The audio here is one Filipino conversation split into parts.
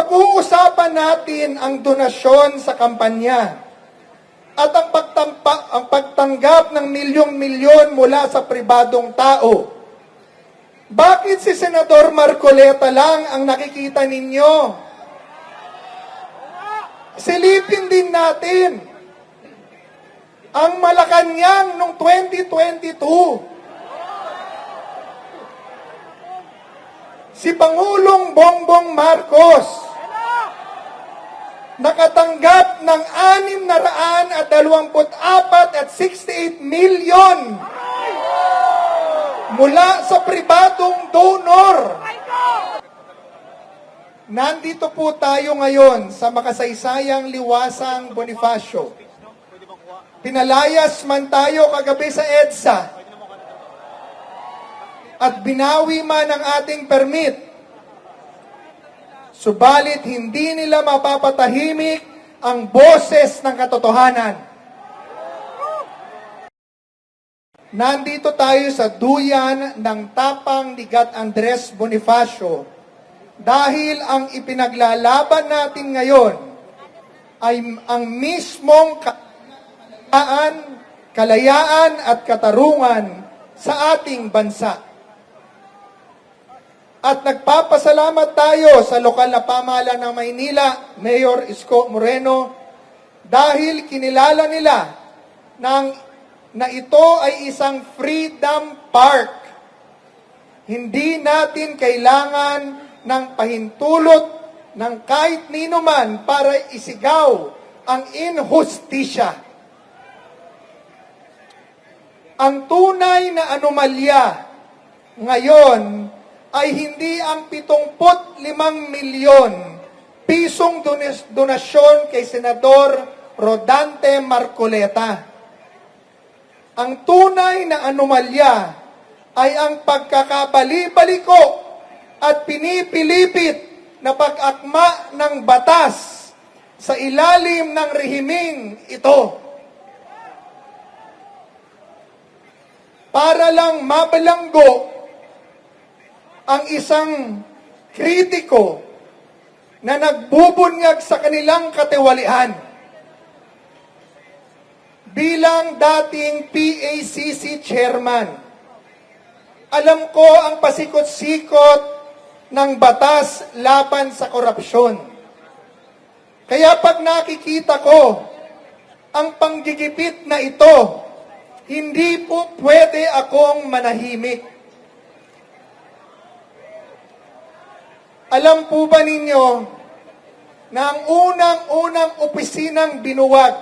Pag-uusapan natin ang donasyon sa kampanya at ang pagtanggap ng milyong-milyon mula sa pribadong tao. Bakit si Senador Marcoleta lang ang nakikita ninyo? Silipin din natin ang Malacanang noong 2022. Si Pangulong Bongbong Marcos nakatanggap ng 624 at 68 milyon mula sa pribadong donor. Nandito po tayo ngayon sa makasaysayang Liwasang Bonifacio. Pinalayas man tayo kagabi sa EDSA at binawi man ang ating permit. Subalit hindi nila mapapatahimik ang boses ng katotohanan. Nandito tayo sa duyan ng tapang ni God Andres Bonifacio dahil ang ipinaglalaban natin ngayon ay ang mismong kalayaan at katarungan sa ating bansa. At nagpapasalamat tayo sa lokal na pamahalaan ng Maynila, Mayor Isko Moreno, dahil kinilala nila na ito ay isang freedom park. Hindi natin kailangan ng pahintulot ng kahit nino man para isigaw ang inhustisya. Ang tunay na anomalya ngayon ay hindi ang 75 milyon pisong donasyon kay Senador Rodante Marcoleta. Ang tunay na anomalya ay ang pagkakabali-baliko at pinipilipit na pag-akma ng batas sa ilalim ng rehimeng ito. Para lang mabalanggo ang isang kritiko na nagbubunyag sa kanilang katiwalian. Bilang dating PACC chairman, alam ko ang pasikot-sikot ng batas laban sa korupsyon. Kaya pag nakikita ko ang panggigipit na ito, hindi po pwede akong manahimik. Alam po ba ninyo na ang unang-unang opisinang binuwag,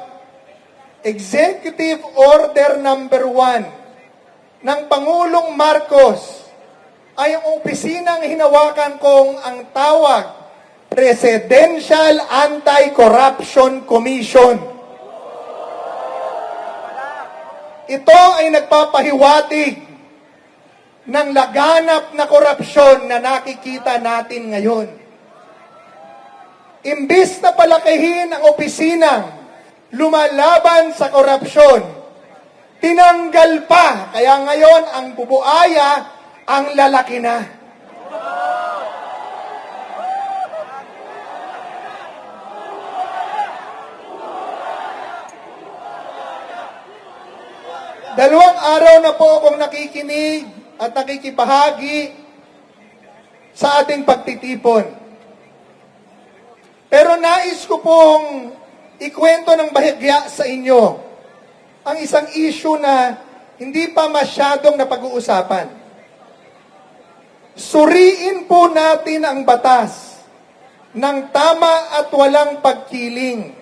Executive Order Number 1 ng Pangulong Marcos, ay ang opisinang hinawakan kong ang tawag, Presidential Anti-Corruption Commission. Ito ay nagpapahiwatig ng laganap na korupsyon na nakikita natin ngayon. Imbis na palakihin ang opisinang lumalaban sa korupsyon, tinanggal pa. Kaya ngayon ang bubuaya ang lalaki na. Dalawang araw na po akong nakikinig at nakikibahagi sa ating pagtitipon. Pero nais ko pong ikwento ng bahagya sa inyo ang isang issue na hindi pa masyadong napag-uusapan. Suriin po natin ang batas ng tama at walang pagkiling.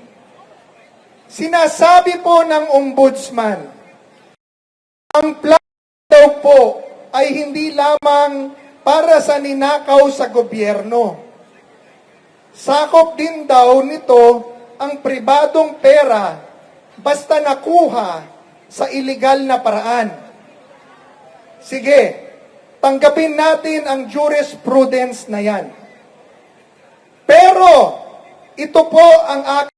Sinasabi po ng ombudsman, ang plano daw po ay hindi lamang para sa ninakaw sa gobyerno. Sakop din daw nito ang pribadong pera basta nakuha sa iligal na paraan. Sige, tanggapin natin ang jurisprudence na yan. Pero, ito po ang aking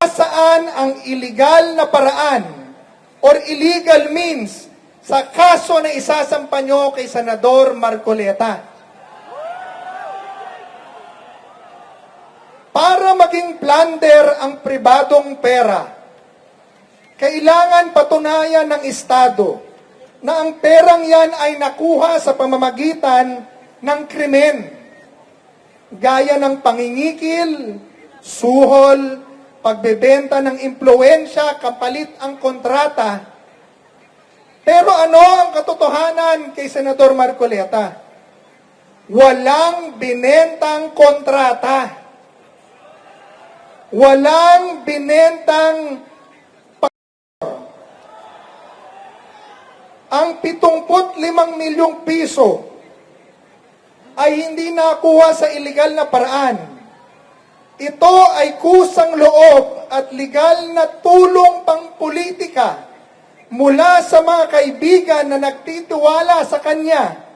nasaan ang illegal na paraan or illegal means sa kaso na isasampa nyo kay Senador Marcoleta. maging plunder ang pribadong pera, kailangan patunayan ng Estado na ang perang yan ay nakuha sa pamamagitan ng krimen, gaya ng pangingikil, suhol, pagbebenta ng impluensya, kapalit ang kontrata. Pero ano ang katotohanan kay Senador Marcoleta? Walang binentang kontrata. Walang binentang ang 75 milyong piso ay hindi nakuha sa ilegal na paraan. Ito ay kusang loob at legal na tulong pang politika mula sa mga kaibigan na nagtitiwala sa kanya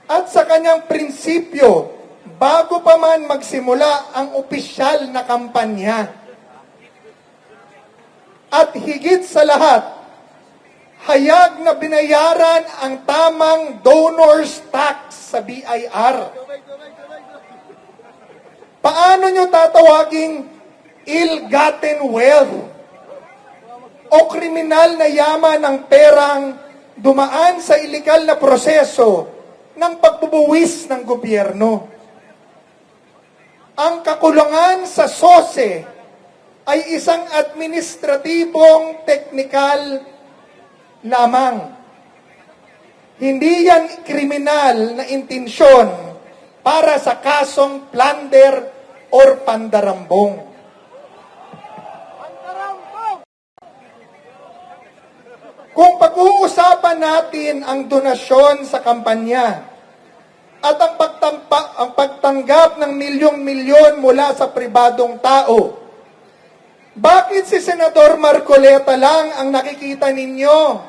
at sa kanyang prinsipyo bago pa man magsimula ang opisyal na kampanya. At higit sa lahat, hayag na binayaran ang tamang donor's tax sa BIR. Paano nyo tatawaging ill-gotten wealth o kriminal na yaman ng perang dumaan sa ilegal na proseso ng pagbubuwis ng gobyerno? Ang kakulangan sa SOSE ay isang administratibong teknikal lamang. Hindi yan kriminal na intensyon para sa kasong plunder or pandarambong. Kung pag-uusapan natin ang donasyon sa kampanya at ang pagtanggap ng milyong-milyon mula sa pribadong tao, bakit si Senador Marcoleta lang ang nakikita ninyo?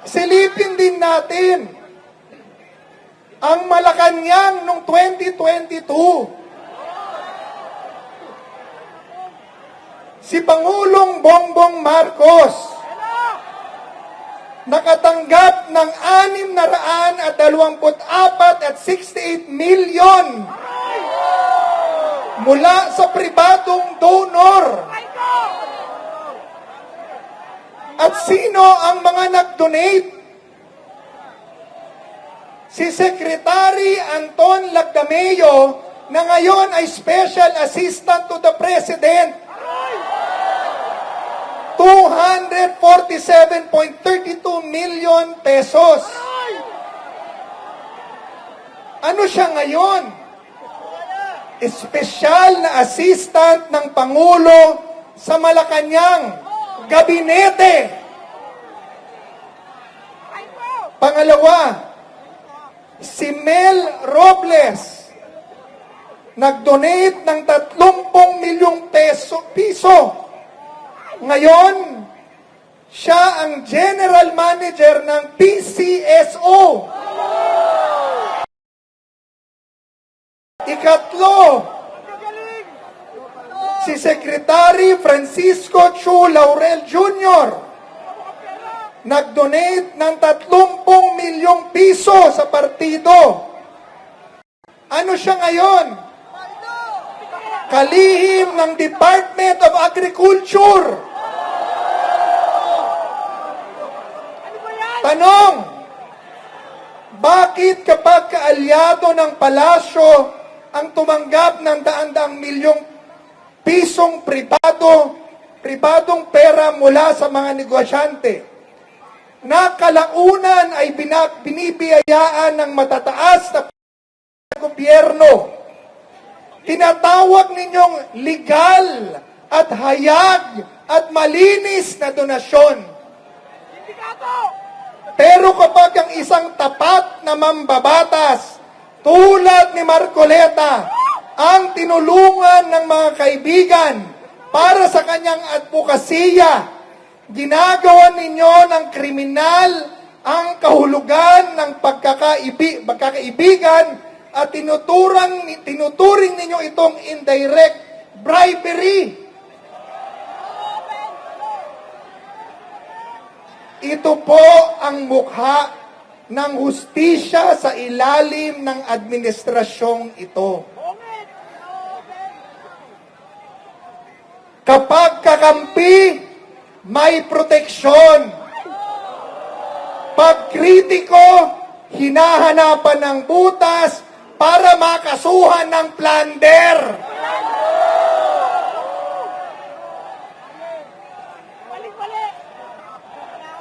Silipin din natin ang Malacanang noong 2022. Si Pangulong Bongbong Marcos nakatanggap ng 624 million mula sa pribadong donor. At sino ang mga nag-donate? Si Secretary Anton Lagdameo, na ngayon ay Special Assistant to the President. 247.32 million pesos. Ano siya ngayon? Espesyal na assistant ng Pangulo sa Malacanang Gabinete. Pangalawa, si Mel Robles nag-donate ng 30 milyong piso. Ngayon, siya ang General Manager ng PCSO. Ikatlo, si Secretary Francisco Chu Laurel Jr. nag-donate ng 30 milyong piso sa partido. Ano siya ngayon? Kalihim ng Department of Agriculture. Tanong, bakit kapag kaalyado ng palasyo ang tumanggap ng daan-daang milyong pisong pribadong pera mula sa mga negosyante, na kalaunan ay binibiyayaan ng matataas na gobyerno, tinatawag ninyong legal at hayag at malinis na donasyon? Pero kapag ang isang tapat na mambabatas tulad ni Marcoleta ang tinulungan ng mga kaibigan para sa kanyang advokasya, ginagawa ninyo ng kriminal ang kahulugan ng pagkakaibigan at tinuturing ninyo itong indirect bribery. Ito po ang mukha ng hustisya sa ilalim ng administrasyong ito. kakampi, may proteksyon. Pag kritiko, hinahanapan ng butas para makasuhan ng plunder.